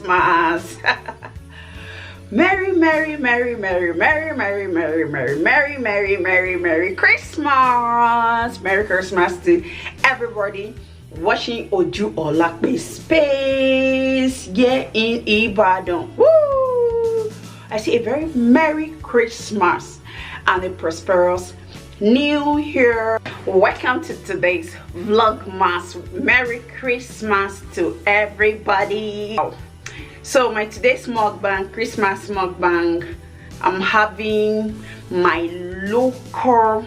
Christmas. Merry, merry, merry, merry, merry, merry, merry, merry, merry, merry, merry, merry Christmas. Merry Christmas to everybody watching Ojuolape space here in Ibadan. Woo! I say a very Merry Christmas and a prosperous New Year. Welcome to today's Vlogmas. Merry Christmas to everybody. So my today's mukbang, Christmas mukbang, I'm having my local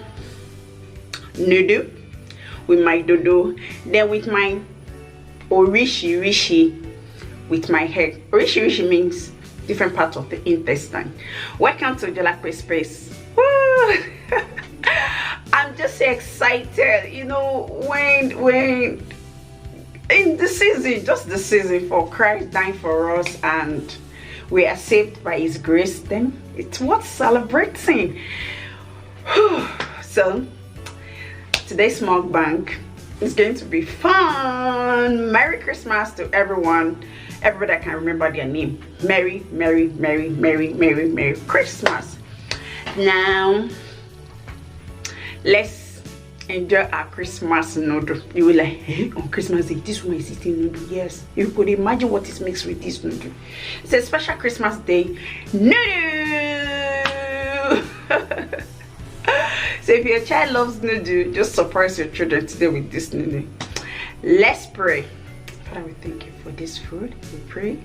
noodle with my Dodo, then with my Orishi with my head. Orishi means different parts of the intestine. Welcome to Ojuolape space. Woo! I'm just excited, you know, when in the season, just the season for Christ dying for us and we are saved by his grace, then it's worth celebrating. So today's mukbang is going to be fun. Merry Christmas to everyone, everybody that can remember their name. Merry, merry, merry, merry, merry, merry Christmas. Now let's enjoy our Christmas noodle. You will like, hey, on Christmas Day, this one is eating noodle. Yes, you could imagine what is mixed with this noodle. It's a special Christmas Day noodle. So if your child loves noodle, just surprise your children today with this noodle. Let's pray. Father, we thank you for this food. We pray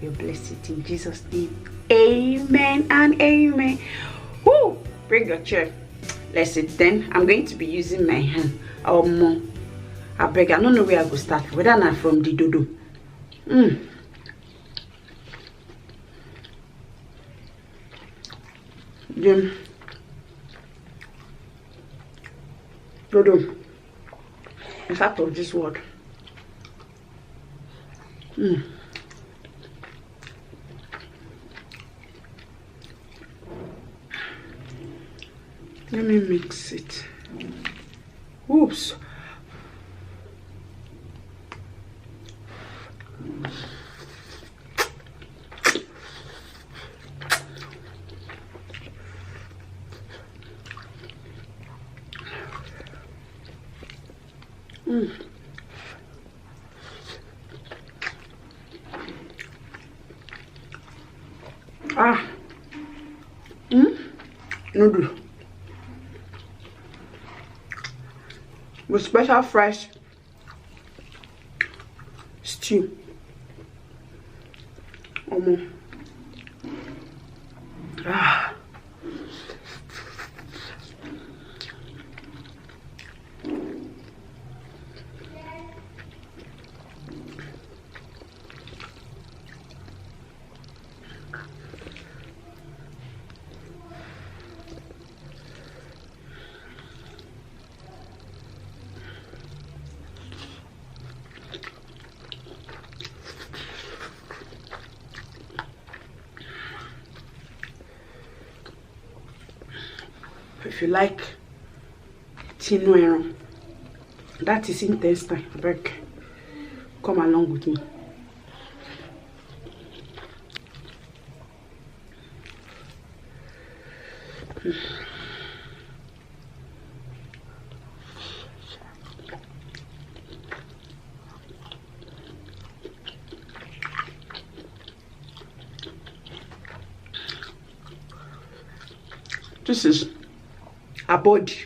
you bless it in Jesus' name. Amen and amen. Woo! Bring your chair. Let's sit. Then I'm going to be using my hand. I beg, I don't know where I go start, whether not from the Dodo. Dodo, in fact of this word. Let me mix it. Oops. Noodle with special fresh stew. If you like tinoero, that is intestine, but come along with me. This is a body.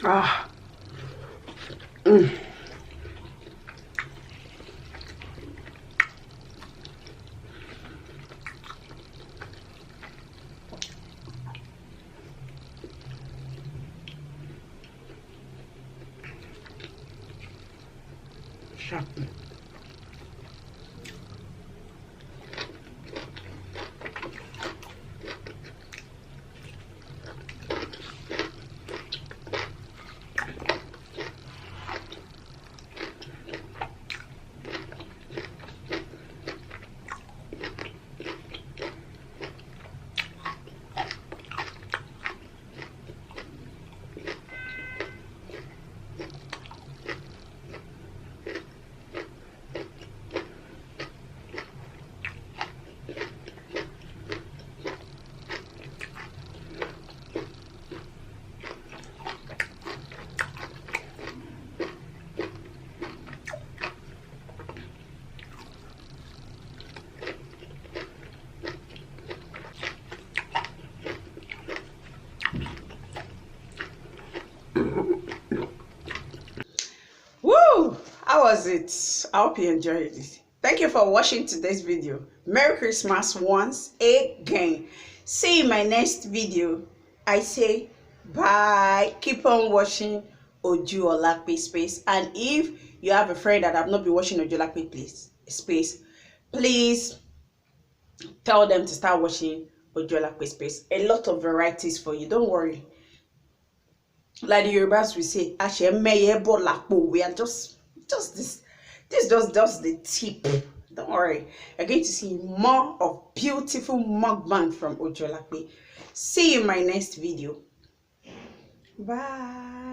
Ah. Mm. Shaki. Woo! How was it? I hope you enjoyed it. Thank you for watching today's video. Merry Christmas once again. See you in my next video. I say bye. Keep on watching Ojuolape Space. And if you have a friend that have not been watching Ojuolape Space, please tell them to start watching Ojuolape Space. A lot of varieties for you. Don't worry. Like the Yorubas we say, we are just this just the tip. Don't worry, you're going to see more of beautiful mukbang from Ojuolape. See you in my next video. Bye.